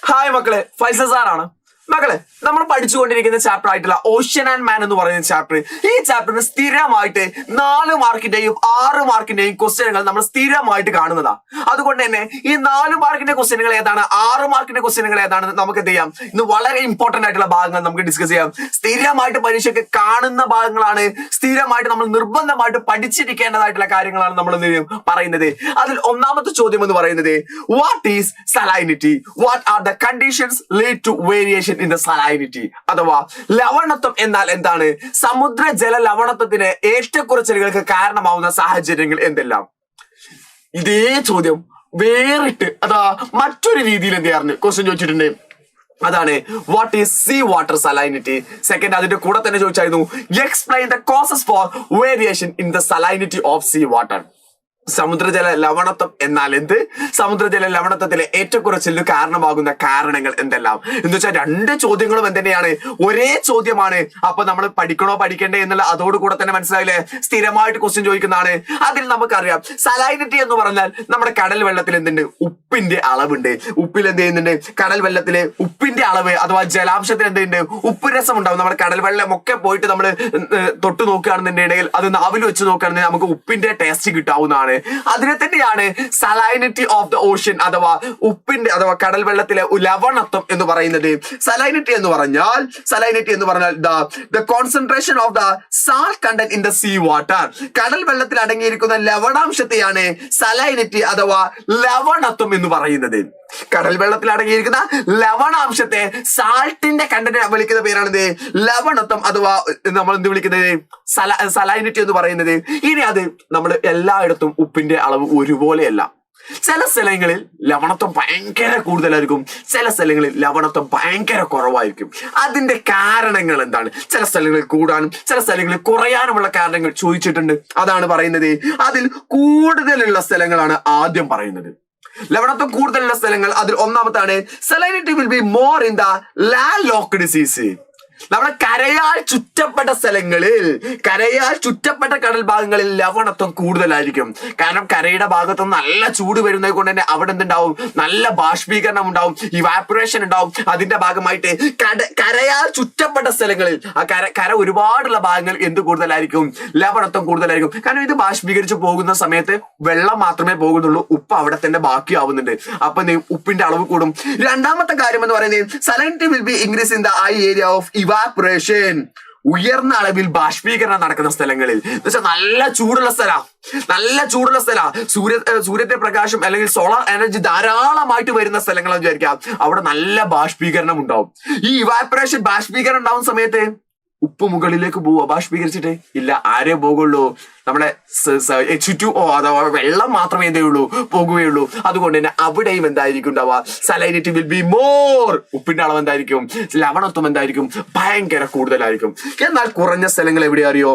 Hi മക്കളെ, ഫൈസൽ സാറാണ്. മക്കളെ, നമ്മൾ പഠിച്ചുകൊണ്ടിരിക്കുന്ന ചാപ്റ്റർ ആയിട്ടുള്ള ഓഷ്യൻ ആൻഡ് മാൻ എന്ന് പറയുന്ന ചാപ്റ്റർ, ഈ ചാപ്റ്ററിന് സ്ഥിരമായിട്ട് 4 മാർക്കിന്റെയും 6 മാർക്കിന്റെയും ക്വസ്റ്റ്യനുകൾ നമ്മൾ സ്ഥിരമായിട്ട് കാണുന്നതാ. അതുകൊണ്ട് തന്നെ ഈ 4 മാർക്കിന്റെ ക്വസ്റ്റ്യനുകൾ ഏതാണ്, 6 മാർക്കിന്റെ ക്വസ്റ്റ്യനുകൾ ഏതാണെന്ന് നമുക്ക് എന്ത് ചെയ്യാം, ഇന്ന് വളരെ ഇമ്പോർട്ടന്റ് ആയിട്ടുള്ള ഭാഗങ്ങൾ നമുക്ക് ഡിസ്കസ് ചെയ്യാം. സ്ഥിരമായിട്ട് പരീക്ഷയ്ക്ക് കാണുന്ന ഭാഗങ്ങളാണ്, സ്ഥിരമായിട്ട് നമ്മൾ നിർബന്ധമായിട്ട് പഠിച്ചിരിക്കേണ്ടതായിട്ടുള്ള കാര്യങ്ങളാണ് നമ്മൾ പറയുന്നത്. അതിൽ ഒന്നാമത്തെ ചോദ്യം എന്ന് പറയുന്നത്, what is salinity, what are the conditions lead to variation in the salinity, അഥവാ ലവണത്വം എന്നാൽ എന്താണ്, സമുദ്രജല ലവണത്വത്തിന് ഏറ്റക്കുറച്ചിലുകൾക്ക് കാരണമാവുന്ന സാഹചര്യങ്ങൾ എന്തെല്ലാം. ഇതേ ചോദ്യം വേറിട്ട് അതാ മറ്റൊരു രീതിയിൽ എന്ത് ചെയ്യാറുണ്ട്, ക്വസ്റ്റ്യൻ ചോദിച്ചിട്ടുണ്ട്. അതാണ് what is sea water salinity. Second, അതിന്റെ കൂടെ തന്നെ ചോദിച്ചായിരുന്നു, explain the causes for variation in the salinity of sea water. സമുദ്രജല ലവണത്വം എന്നാൽ എന്ത്, സമുദ്രജല ലവണത്വത്തിലെ ഏറ്റക്കുറച്ചിലിന് കാരണമാകുന്ന കാരണങ്ങൾ എന്തെല്ലാം എന്ന് വെച്ചാൽ 2 ചോദ്യങ്ങളും എന്തിനെയാണ്, ഒരേ ചോദ്യമാണ്. അപ്പൊ നമ്മൾ പഠിക്കണോ പഠിക്കണ്ടേ എന്നുള്ള അതോടുകൂടെ തന്നെ മനസ്സിലായില്ലേ, സ്ഥിരമായിട്ട് ക്വസ്റ്റ്യൻ ചോദിക്കുന്നതാണ്. അതിൽ നമുക്കറിയാം സലൈനിറ്റി എന്ന് പറഞ്ഞാൽ നമ്മുടെ കടൽ വെള്ളത്തിൽ എന്തുണ്ട്, ഉപ്പിന്റെ അളവുണ്ട്. ഉപ്പിൽ എന്ത് ചെയ്യുന്നുണ്ട്, കടൽ വെള്ളത്തിലെ ഉപ്പിന്റെ അളവ് അഥവാ ജലാംശത്തിന് എന്തുണ്ട്, ഉപ്പ് രസം ഉണ്ടാവും. നമ്മുടെ കടൽ വെള്ളം ഒക്കെ പോയിട്ട് നമ്മൾ തൊട്ട് നോക്കുകയാണെന്നുണ്ടെങ്കിൽ, അത് നാവിൽ വെച്ച് നോക്കുകയാണെന്നുണ്ടെങ്കിൽ നമുക്ക് ഉപ്പിന്റെ ടേസ്റ്റ് കിട്ടാവുന്നതാണ്. അതിനെ തന്നെയാണ് സലൈനിറ്റി ഓഫ് ദ ഓഷ്യൻ അഥവാ ഉപ്പിന്റെ അഥവാ കടൽ വെള്ളത്തിലെ ലവണത്വം എന്ന് പറയുന്നത്. സലൈനിറ്റി എന്ന് പറഞ്ഞാൽ the concentration of the salt content in the sea water. കടൽ വെള്ളത്തിൽ അടങ്ങിയിരിക്കുന്ന ലവണാംശത്തെയാണ് സലൈനിറ്റി അഥവാ ലവണത്വം എന്ന് പറയുന്നത്. കടൽ വെള്ളത്തിൽ അടങ്ങിയിരിക്കുന്ന ലവണാംശത്തെ സാൾട്ടിന്റെ കണ്ടന്റ് വിളിക്കുന്ന പേരാണിത് ലവണത്വം അഥവാ നമ്മൾ എന്ത് വിളിക്കുന്നത്, സലൈനിറ്റി എന്ന് പറയുന്നത്. ഇനി അത് നമ്മൾ എല്ലായിടത്തും ഉപ്പിന്റെ അളവ് ഒരുപോലെയല്ല. ചില സ്ഥലങ്ങളിൽ ലവണത്വം ഭയങ്കര കൂടുതലായിരിക്കും, ചില സ്ഥലങ്ങളിൽ ലവണത്വം ഭയങ്കര കുറവായിരിക്കും. അതിന്റെ കാരണങ്ങൾ എന്താണ്, ചില സ്ഥലങ്ങളിൽ കൂടാനും ചില സ്ഥലങ്ങളിൽ കുറയാനുമുള്ള കാരണങ്ങൾ ചോദിച്ചിട്ടുണ്ട്. അതാണ് പറയുന്നത്. അതിൽ കൂടുതലുള്ള സ്ഥലങ്ങളാണ് ആദ്യം പറയുന്നത്. ലവണത്വം കൂടുതലുള്ള സ്ഥലങ്ങൾ, അതിൽ ഒന്നാമത്താണ് salinity will be more in the land locked seas. നമ്മുടെ കരയാൽ ചുറ്റപ്പെട്ട സ്ഥലങ്ങളിൽ, കരയാൽ ചുറ്റപ്പെട്ട കടൽ ഭാഗങ്ങളിൽ ലവണത്വം കൂടുതലായിരിക്കും. കാരണം കരയുടെ ഭാഗത്ത് നല്ല ചൂട് വരുന്നത് കൊണ്ട് തന്നെ അവിടെ എന്തുണ്ടാവും, നല്ല ബാഷ്പീകരണം ഉണ്ടാവും, ഇവാപ്പറേഷൻ ഉണ്ടാവും. അതിന്റെ ഭാഗമായിട്ട് കരയാൽ ചുറ്റപ്പെട്ട സ്ഥലങ്ങളിൽ, ആ കര ഒരുപാടുള്ള ഭാഗങ്ങൾ എന്ത് കൂടുതലായിരിക്കും, ലവണത്വം കൂടുതലായിരിക്കും. കാരണം ഇത് ബാഷ്പീകരിച്ച് പോകുന്ന സമയത്ത് വെള്ളം മാത്രമേ പോകുന്നുള്ളൂ, ഉപ്പ് അവിടെ തന്നെ ബാക്കിയാവുന്നുണ്ട്. അപ്പൊ ഉപ്പിന്റെ അളവ് കൂടും. രണ്ടാമത്തെ കാര്യം എന്ന് പറയുന്നത്, salinity will B increase in the I area of evaporation. ഉയർന്ന അളവിൽ ബാഷ്പീകരണം നടക്കുന്ന സ്ഥലങ്ങളിൽ, എന്ന് വെച്ചാൽ നല്ല ചൂടുള്ള സ്ഥലം, സൂര്യന്റെ പ്രകാശം അല്ലെങ്കിൽ സോളാർ എനർജി ധാരാളമായിട്ട് വരുന്ന സ്ഥലങ്ങളെന്ന് വിചാരിക്കാം, അവിടെ നല്ല ബാഷ്പീകരണം ഉണ്ടാവും. ഈ ഇവാപ്പറേഷൻ ബാഷ്പീകരണം ഉണ്ടാവുന്ന സമയത്ത് ഉപ്പ് മുകളിലേക്ക് പോവുക, ബാഷ്പീകരിച്ചിട്ട് ഇല്ല, ആരേ പോകുള്ളൂ, നമ്മുടെ H2O അഥവാ വെള്ളം മാത്രമേ എന്തേ ഉള്ളൂ പോകുകയുള്ളൂ. അതുകൊണ്ട് തന്നെ അവിടെയും എന്തായിരിക്കും ഉണ്ടാവുക, സലൈനിറ്റി വിൽ ബി മോർ. ഉപ്പിന്റെ അളവ് എന്തായിരിക്കും, ലവണത്വം എന്തായിരിക്കും, ഭയങ്കര കൂടുതലായിരിക്കും. എന്നാൽ കുറഞ്ഞ സ്ഥലങ്ങൾ എവിടെ അറിയോ,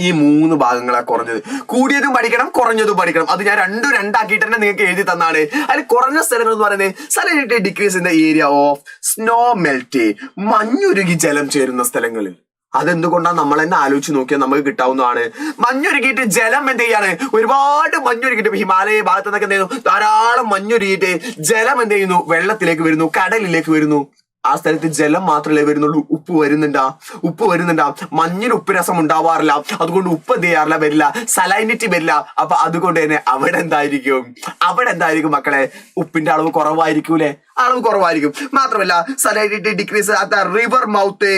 ഈ 3 ഭാഗങ്ങളാ കുറഞ്ഞത്. കൂടിയതും പഠിക്കണം, കുറഞ്ഞതും പഠിക്കണം. അത് ഞാൻ രണ്ടാക്കിയിട്ട് തന്നെ നിങ്ങൾക്ക് എഴുതി തന്നാണ്. അതിൽ കുറഞ്ഞ സ്ഥലങ്ങൾ എന്ന് പറയുന്നത് salinity decrease in the area of snow melt, മഞ്ഞുരുകി ജലം ചേരുന്ന സ്ഥലങ്ങളിൽ. അതെന്തുകൊണ്ടാണ് നമ്മൾ തന്നെ ആലോചിച്ച് നോക്കിയാൽ നമുക്ക് കിട്ടാവുന്നതാണ്. മഞ്ഞുരുകിയിട്ട് ജലം എന്ത് ചെയ്യാണ്, ഒരുപാട് മഞ്ഞുരുകിയിട്ട് ഹിമാലയ ഭാഗത്ത് നിന്നൊക്കെ എന്ത് ചെയ്യുന്നു, ധാരാളം മഞ്ഞുരുകിയിട്ട് ജലം എന്ത് ചെയ്യുന്നു, വെള്ളത്തിലേക്ക് വരുന്നു, കടലിലേക്ക് വരുന്നു. ആ സ്ഥലത്ത് ജലം മാത്രമല്ലേ വരുന്നുള്ളൂ, ഉപ്പ് വരുന്നുണ്ടാ. മഞ്ഞിന് ഉപ്പ് രസം ഉണ്ടാവാറില്ല, അതുകൊണ്ട് ഉപ്പ് എന്ത് ചെയ്യാറില്ല, വരില്ല, സലൈനിറ്റി വരില്ല. അപ്പൊ അതുകൊണ്ട് തന്നെ അവിടെ എന്തായിരിക്കും മക്കളെ, ഉപ്പിന്റെ അളവ് കുറവായിരിക്കൂലേ, അളവ് കുറവായിരിക്കും. മാത്രമല്ല salinity decrease at the river mouth,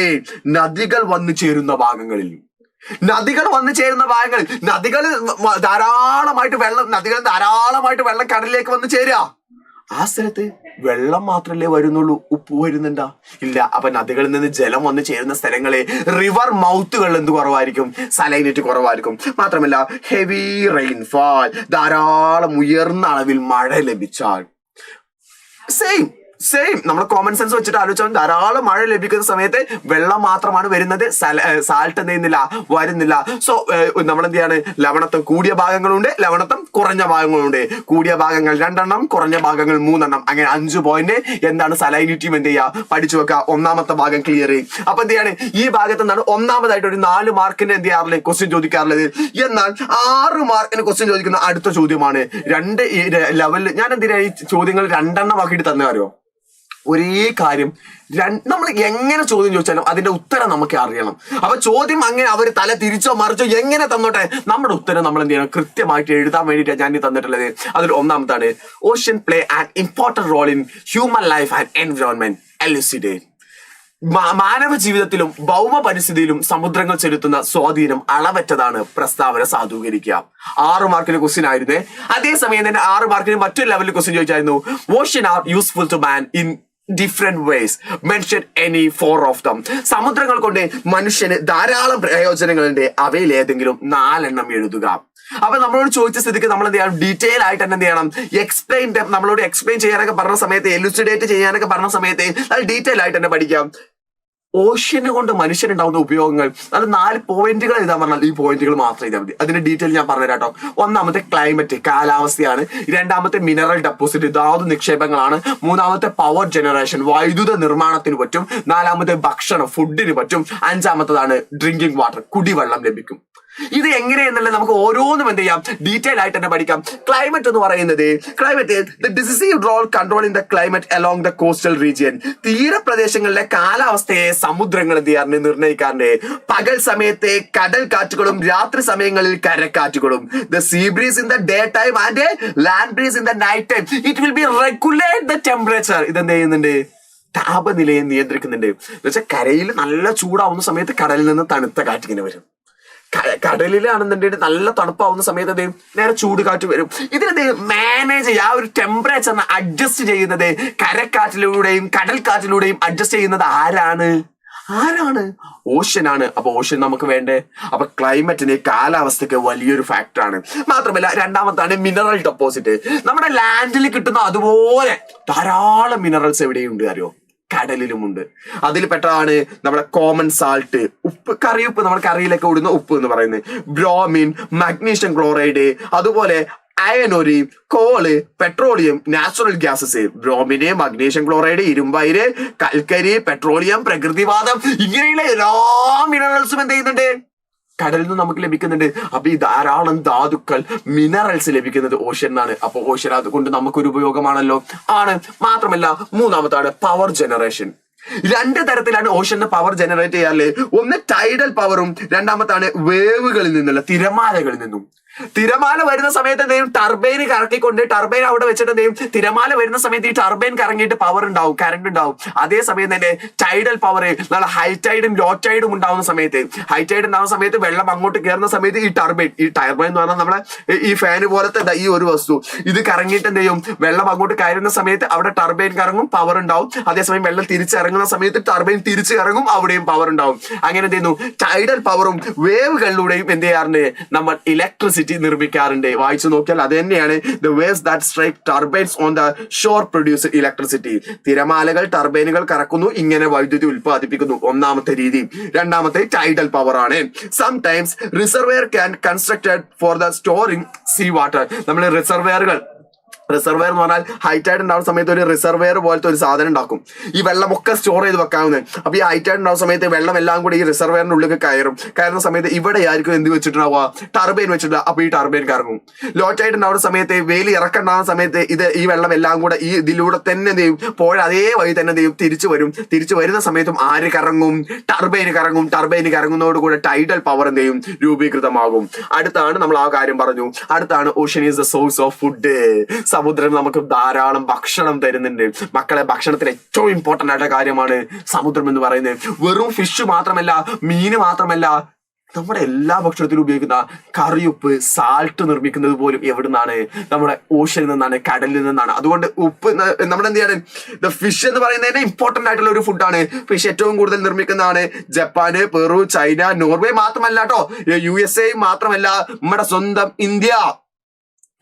നദികൾ വന്നു ചേരുന്ന ഭാഗങ്ങളിൽ, നദികൾ ധാരാളമായിട്ട് വെള്ളം കടലിലേക്ക് വന്ന് ചേരുക. ആ സ്ഥലത്ത് വെള്ളം മാത്രല്ലേ വരുന്നുള്ളൂ, ഉപ്പ് വരുന്നുണ്ടാ ഇല്ല. അപ്പൊ നദികളിൽ നിന്ന് ജലം വന്ന് ചേരുന്ന സ്ഥലങ്ങളെ റിവർ മൗത്തുകളിൽ എന്ത് കുറവായിരിക്കും, സലൈനിറ്റി കുറവായിരിക്കും. മാത്രമല്ല ഹെവി റെയിൻഫാൾ, ധാരാളം ഉയർന്ന അളവിൽ മഴ ലഭിച്ചാൽ, സെയിം നമ്മൾ കോമൺ സെൻസ് വെച്ചിട്ട് ആലോചിച്ചാൽ ധാരാളം മഴ ലഭിക്കുന്ന സമയത്ത് വെള്ളം മാത്രമാണ് വരുന്നത്, സാൾട്ട് എന്ത് ചെയ്യുന്നില്ല, വരുന്നില്ല. സോ നമ്മൾ എന്ത് ചെയ്യാണ്, ലവണത്വം കൂടിയ ഭാഗങ്ങളുണ്ട്, ലവണത്വം കുറഞ്ഞ ഭാഗങ്ങളുണ്ട്. കൂടിയ ഭാഗങ്ങൾ 2 എണ്ണം, കുറഞ്ഞ ഭാഗങ്ങൾ 3 എണ്ണം, അങ്ങനെ 5 പോയിന്റ് എന്താണ് സലൈനിറ്റിയും എന്ത് ചെയ്യുക, പഠിച്ചു വെക്കുക. ഒന്നാമത്തെ ഭാഗം ക്ലിയർ. അപ്പൊ എന്ത് ചെയ്യാണ്, ഈ ഭാഗത്ത് നിന്നാണ് ഒന്നാമതായിട്ട് ഒരു 4 മാർക്കിന് എന്ത് ചെയ്യാറുള്ളത്, ക്വസ്റ്റ്യൻ ചോദിക്കാറുള്ളത്. എന്നാൽ 6 മാർക്കിന് ക്വസ്റ്റ്യൻ ചോദിക്കുന്ന അടുത്ത ചോദ്യമാണ്. 2 ലെവലിൽ ഞാൻ എന്തിനാ ഈ ചോദ്യങ്ങൾ 2 എണ്ണം ആക്കിയിട്ട് തന്നെ അറിയോ, ഒരേ കാര്യം നമ്മൾ എങ്ങനെ ചോദ്യം ചോദിച്ചാലും അതിന്റെ ഉത്തരം നമുക്ക് അറിയണം. അപ്പൊ ചോദ്യം അങ്ങനെ അവർ തല തിരിച്ചോ മറിച്ചോ എങ്ങനെ തന്നോട്ടെ, നമ്മുടെ ഉത്തരം നമ്മൾ എന്ത് ചെയ്യണം, കൃത്യമായിട്ട് എഴുതാൻ വേണ്ടിയിട്ടാണ് ഞാൻ തന്നിട്ടുള്ളത്. അതിൽ ഒന്നാമതാണ് ocean play an important role in human life and environment. Elucidate. മാനവ ജീവിതത്തിലും ഭൗമ പരിസ്ഥിതിയിലും സമുദ്രങ്ങൾ ചെലുത്തുന്ന സ്വാധീനം അളവറ്റതാണ്. പ്രസ്താവന സാധൂകരിക്കുക. 6 മാർക്കിന് ക്വസ്റ്റ്യൻ ആയിരുന്നേ. അതേസമയം തന്നെ 6 മാർക്കിന് മറ്റൊരു ലെവലിൽ ക്വസ്റ്റ്യൻ ചോദിച്ചായിരുന്നു. Ocean are useful to man in different ways, mention any 4 of them. സമുദ്രങ്ങൾ കൊണ്ട് മനുഷ്യന് ധാരാളം പ്രയോജനങ്ങളുണ്ട്, അവയിൽ ഏതെങ്കിലും 4 എണ്ണം എഴുതുക. അപ്പൊ നമ്മളോട് ചോദിച്ച സ്ഥിതിക്ക് നമ്മൾ എന്ത് ചെയ്യണം, ഡീറ്റെയിൽ ആയിട്ട് തന്നെ എന്ത് ചെയ്യണം, നമ്മളോട് എക്സ്പ്ലെയിൻ ചെയ്യാനൊക്കെ പറഞ്ഞ സമയത്ത്, എലുസിഡേറ്റ് ചെയ്യാനൊക്കെ പറഞ്ഞ സമയത്ത് അത് ഡീറ്റെയിൽ ആയിട്ട് തന്നെ പഠിക്കാം. ഓഷ്യനെ കൊണ്ട് മനുഷ്യനുണ്ടാവുന്ന ഉപയോഗങ്ങൾ, അത് 4 പോയിന്റുകൾ എഴുതാൻ പറഞ്ഞാൽ ഈ പോയിന്റുകൾ മാത്രം എഴുതാൻ മതി. അതിന്റെ ഡീറ്റെയിൽ ഞാൻ പറഞ്ഞുതരാം കേട്ടോ. ഒന്നാമത്തെ ക്ലൈമറ്റ്, കാലാവസ്ഥയാണ്. രണ്ടാമത്തെ മിനറൽ ഡെപ്പോസിറ്റ്, ധാതു നിക്ഷേപങ്ങളാണ്. മൂന്നാമത്തെ പവർ ജനറേഷൻ, വൈദ്യുത നിർമ്മാണത്തിന് പറ്റും. 4മത്തെ ഭക്ഷണം, ഫുഡിന് പറ്റും. 5മത്തതാണ് ഡ്രിങ്കിങ് വാട്ടർ, കുടിവെള്ളം ലഭിക്കും. ഇത് എങ്ങനെയെന്നുള്ളത് നമുക്ക് ഓരോന്നും എന്ത് ചെയ്യാം, ഡീറ്റെയിൽ ആയിട്ട് തന്നെ പഠിക്കാം. ക്ലൈമറ്റ് എന്ന് പറയുന്നത്, the decisive role control in the climate along the coastal region. തീരപ്രദേശങ്ങളിലെ കാലാവസ്ഥയെ സമുദ്രങ്ങൾ എന്ത് ചെയ്യാറുണ്ട്, നിർണ്ണയിക്കാറുണ്ട്. പകൽ സമയത്തെ കടൽ കാറ്റുകളും രാത്രി സമയങ്ങളിൽ കരക്കാറ്റുകളും. The sea breeze in the day time and land breeze in the night time. It will be regulate the temperature. ഇതെന്ത് ചെയ്യുന്നുണ്ട്, താപനിലയെ നിയന്ത്രിക്കുന്നുണ്ട്. എന്ന് വെച്ചാൽ കരയിൽ നല്ല ചൂടാവുന്ന സമയത്ത് കടലിൽ നിന്ന് തണുത്ത കാറ്റിങ്ങനെ വരും. കടലിലാണെന്നുണ്ടെങ്കിൽ നല്ല തണുപ്പാവുന്ന സമയത്ത് എന്ത് ചെയ്യും, നേരെ ചൂട് കാറ്റ് വരും. ഇതിനെന്ത് മാനേജ് ചെയ്യുക, ആ ഒരു ടെമ്പറേച്ചറിനെ അഡ്ജസ്റ്റ് ചെയ്യുന്നത് കരക്കാറ്റിലൂടെയും കടൽ കാറ്റിലൂടെയും അഡ്ജസ്റ്റ് ചെയ്യുന്നത് ആരാണ്? ഓഷ്യനാണ്. അപ്പൊ ഓഷ്യൻ നമുക്ക് വേണ്ടേ? അപ്പൊ ക്ലൈമറ്റിന്, കാലാവസ്ഥയ്ക്ക് വലിയൊരു ഫാക്ടറാണ്. മാത്രമല്ല രണ്ടാമത്താണ് മിനറൽ ഡെപ്പോസിറ്റ്. നമ്മുടെ ലാൻഡിൽ കിട്ടുന്ന അതുപോലെ ധാരാളം മിനറൽസ് എവിടെയുണ്ട് അറിയോ? കടലിലുമുണ്ട്. അതിൽ പെട്ടതാണ് നമ്മുടെ കോമൺ സാൾട്ട്, ഉപ്പ്, കറിയുപ്പ്, നമ്മുടെ കറിയിലൊക്കെ ഇടുന്ന ഉപ്പ് എന്ന് പറയുന്നത്. ബ്രോമിൻ, മഗ്നീഷ്യം ക്ലോറൈഡ്, അതുപോലെ iron ore, coal, petroleum, natural gases. Bromine, magnesium chloride, ഇരുമ്പയിര്, കൽക്കരി, പെട്രോളിയം, പ്രകൃതിവാതം, ഇങ്ങനെയുള്ള എല്ലാ മിനറൽസും എന്ത് ചെയ്യുന്നുണ്ട്, കടലിൽ നിന്ന് നമുക്ക് ലഭിക്കുന്നുണ്ട്. അപ്പൊ ഈ ധാരാളം ധാതുക്കൾ, മിനറൽസ് ലഭിക്കുന്നത് ഓഷ്യൻ നിന്നാണ്. അപ്പൊ ഓഷ്യൻ അതുകൊണ്ട് നമുക്കൊരു ഉപയോഗമാണല്ലോ, ആണ്. മാത്രമല്ല മൂന്നാമത്താണ് പവർ ജനറേഷൻ. 2 തരത്തിലാണ് ഓഷ്യന് പവർ ജനറേറ്റ് ചെയ്യാറുള്ളത്. ഒന്ന് ടൈഡൽ പവറും, രണ്ടാമത്താണ് വേവുകളിൽ നിന്നുള്ള, തിരമാലകളിൽ നിന്നും. തിരമാല വരുന്ന സമയത്ത് എന്തെയും ടർബൈൻ കറക്കിക്കൊണ്ട്, ടർബൈൻ അവിടെ വെച്ചിട്ട് എന്തെയും, തിരമാല വരുന്ന സമയത്ത് ഈ ടർബൈൻ കറങ്ങിയിട്ട് പവർ ഉണ്ടാവും, കറണ്ട് ഉണ്ടാവും. അതേസമയം തന്നെ ടൈഡൽ പവർ, നല്ല ഹൈ ടൈഡും ലോ ടൈഡും ഉണ്ടാവുന്ന സമയത്ത്, ഹൈ ടൈഡ് ഉണ്ടാവുന്ന സമയത്ത് വെള്ളം അങ്ങോട്ട് കയറുന്ന സമയത്ത് ഈ ടർബൈൻ എന്ന് പറഞ്ഞാൽ നമ്മളെ ഈ ഫാന് പോലത്തെ ഈ ഒരു വസ്തു, ഇത് കറങ്ങിയിട്ട് എന്ത് ചെയ്യും, വെള്ളം അങ്ങോട്ട് കയറുന്ന സമയത്ത് അവിടെ ടർബൈൻ കറങ്ങും, പവർ ഉണ്ടാവും. അതേസമയം വെള്ളം തിരിച്ചിറങ്ങുന്ന സമയത്ത് ടർബൈൻ തിരിച്ചു ഇറങ്ങും, അവിടെയും പവർ ഉണ്ടാവും. അങ്ങനെ എന്ത് ചെയ്യുന്നു, ടൈഡൽ പവറും വേവുകളിലൂടെയും എന്ത് ചെയ്യാറുണ്ട്, നമ്മൾ ഇലക്ട്രിസിറ്റി നിർമ്മിക്കാറുണ്ട്. വായിച്ചു നോക്കിയാൽ അത് തന്നെയാണ്. The waves that strike turbines on the shore produce electricity. തിരമാലകൾ ടർബൈനുകൾ കറക്കുന്നു, ഇങ്ങനെ വൈദ്യുതി ഉൽപ്പാദിപ്പിക്കുന്നു. ഒന്നാമത്തെ രീതി. രണ്ടാമത്തെ ടൈഡൽ പവർ ആണ്. Sometimes reservoir can constructed for the storing sea water. നമ്മൾ റിസർവെയർ എന്ന് പറഞ്ഞാൽ ഹൈ ടൈഡ് ഉണ്ടാവുന്ന സമയത്ത് ഒരു റിസർവെയർ പോലത്തെ ഒരു സാധനം ഉണ്ടാക്കും. ഈ വെള്ളമൊക്കെ സ്റ്റോർ ചെയ്ത് വെക്കാവുന്നത്. അപ്പൊ ഈ ഹൈ ടൈഡ് ഉണ്ടാവുന്ന സമയത്ത് വെള്ളം എല്ലാം കൂടി ഈ റിസർവെയറിന്റെ ഉള്ളിൽ കയറുന്ന സമയത്ത് ഇവിടെ ആയിരിക്കും എന്ത് വെച്ചിട്ടുണ്ടാവുക, ടർബൈൻ വെച്ചിട്ടുണ്ടാവുക. അപ്പൊ ഈ ടർബൈൻ കറങ്ങും. ലോ ടൈഡ് ഉണ്ടാവുന്ന സമയത്ത്, വേലി ഇറക്കുണ്ടാവുന്ന സമയത്ത് ഈ വെള്ളം എല്ലാം കൂടെ ഈ ഇതിലൂടെ തന്നെ എന്ത് ചെയ്യും, പോയ അതേ വഴി തന്നെ എന്ത് ചെയ്യും, തിരിച്ചു വരുന്ന സമയത്തും ആര് കറങ്ങും, ടർബൈൻ കറങ്ങുന്നതോടുകൂടെ ടൈഡൽ പവർ എന്ത് ചെയ്യും, രൂപീകൃതമാകും. അടുത്താണ് നമ്മൾ ആ കാര്യം പറഞ്ഞു. അടുത്താണ് ocean is the source of food. സമുദ്രം നമുക്ക് ധാരാളം ഭക്ഷണം തരുന്നുണ്ട്. മക്കളെ, ഭക്ഷണത്തിന് ഏറ്റവും ഇമ്പോർട്ടന്റ് ആയിട്ടുള്ള കാര്യമാണ് സമുദ്രം എന്ന് പറയുന്നത്. വെറും ഫിഷ് മാത്രമല്ല, മീന് മാത്രമല്ല, നമ്മുടെ എല്ലാ ഭക്ഷണത്തിലും ഉപയോഗിക്കുന്ന കറിയുപ്പ്, സാൾട്ട് നിർമ്മിക്കുന്നത് പോലും എവിടുന്നാണ്, നമ്മുടെ ഓഷ്യനിൽ നിന്നാണ്, കടലിൽ നിന്നാണ്. അതുകൊണ്ട് ഉപ്പ് നമ്മുടെ എന്ത് ചെയ്യാണ്, ദ ഫിഷ് എന്ന് പറയുന്നതിന് ഇമ്പോർട്ടന്റ് ആയിട്ടുള്ള ഒരു ഫുഡാണ്. ഫിഷ് ഏറ്റവും കൂടുതൽ നിർമ്മിക്കുന്നതാണ് ജപ്പാന്, പെറു, ചൈന, നോർവേ മാത്രമല്ല കേട്ടോ, USA മാത്രമല്ല, നമ്മുടെ സ്വന്തം ഇന്ത്യ.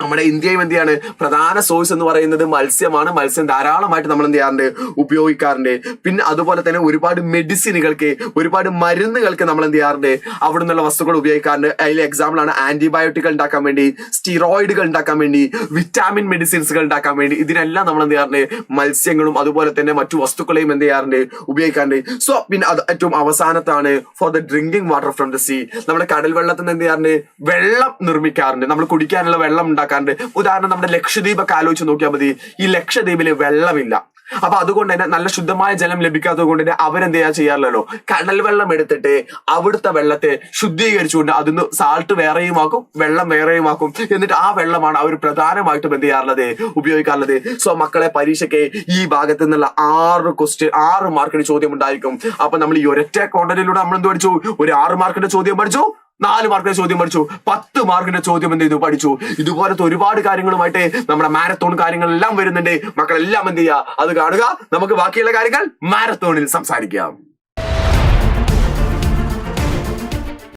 നമ്മുടെ ഇന്ത്യയും എന്ത് പ്രധാന സോഴ്സ് എന്ന് പറയുന്നത് മത്സ്യമാണ്. മത്സ്യം ധാരാളമായിട്ട് നമ്മൾ എന്ത് ചെയ്യാറുണ്ട്, ഉപയോഗിക്കാറുണ്ട്. പിന്നെ അതുപോലെ തന്നെ ഒരുപാട് മെഡിസിനുകൾക്ക്, ഒരുപാട് മരുന്നുകൾക്ക് നമ്മൾ എന്ത് ചെയ്യാറുണ്ട്, അവിടെ നിന്നുള്ള വസ്തുക്കൾ ഉപയോഗിക്കാറുണ്ട്. അതിൽ എക്സാമ്പിൾ ആണ് ആന്റിബയോട്ടിക്കുകൾ ഉണ്ടാക്കാൻ വേണ്ടി, സ്റ്റീറോയിഡുകൾ ഉണ്ടാക്കാൻ വേണ്ടി, വിറ്റാമിൻ മെഡിസിൻസുകൾ ഉണ്ടാക്കാൻ വേണ്ടി. ഇതിനെല്ലാം നമ്മൾ എന്ത് ചെയ്യാറുണ്ട്, മത്സ്യങ്ങളും അതുപോലെ തന്നെ മറ്റു വസ്തുക്കളെയും എന്ത് ചെയ്യാറുണ്ട്, ഉപയോഗിക്കാറുണ്ട്. സോ പിന്നെ അത് ഏറ്റവും അവസാനത്താണ് for the drinking water from the sea. നമ്മുടെ കടൽ വെള്ളത്തിൽ നിന്ന് എന്ത് ചെയ്യാറുണ്ട്, വെള്ളം നിർമ്മിക്കാറുണ്ട്. നമ്മൾ കുടിക്കാനുള്ള വെള്ളം ഉണ്ടാക്കാറുണ്ട്. ഉദാഹരണം നമ്മുടെ ലക്ഷദ്വീപൊക്കെ ആലോചിച്ച് നോക്കിയാൽ മതി. ഈ ലക്ഷദ്വീപില് വെള്ളമില്ല. അപ്പൊ അതുകൊണ്ട് തന്നെ നല്ല ശുദ്ധമായ ജലം ലഭിക്കാത്തത് കൊണ്ട് തന്നെ അവരെന്ത് ചെയ്യാറില്ലല്ലോ, കടൽ വെള്ളം എടുത്തിട്ട് അവിടുത്തെ വെള്ളത്തെ ശുദ്ധീകരിച്ചുകൊണ്ട് അതിന് സാൾട്ട് വേറെയുമാക്കും വെള്ളം വേറെയുമാക്കും. എന്നിട്ട് ആ വെള്ളമാണ് അവർ പ്രധാനമായിട്ടും എന്ത് ചെയ്യാറുള്ളത്, ഉപയോഗിക്കാറുള്ളത്. സോ മക്കളെ, പരീക്ഷയ്ക്ക് ഈ ഭാഗത്ത് നിന്നുള്ള 6 മാർക്കിന് ചോദ്യം ഉണ്ടായിരിക്കും. അപ്പൊ നമ്മൾ ഈ ഒരൊറ്റ കോണ്ടന്റിലൂടെ നമ്മൾ എന്ത് പഠിച്ചു, ഒരു 6 മാർക്കിന്റെ ചോദ്യം പഠിച്ചു, 4 മാർക്കിന്റെ ചോദ്യം പഠിച്ചു, 10 മാർക്കിന്റെ ചോദ്യം എന്ത് ചെയ്തു പഠിച്ചു. ഇതുപോലത്തെ ഒരുപാട് കാര്യങ്ങളുമായിട്ട് നമ്മുടെ മാരത്തോൺ കാര്യങ്ങളെല്ലാം വരുന്നുണ്ട്. മക്കളെല്ലാം എന്ത് ചെയ്യുക, അത് കാണുക. നമുക്ക് ബാക്കിയുള്ള കാര്യങ്ങൾ മാരത്തോണിൽ സംസാരിക്കാം.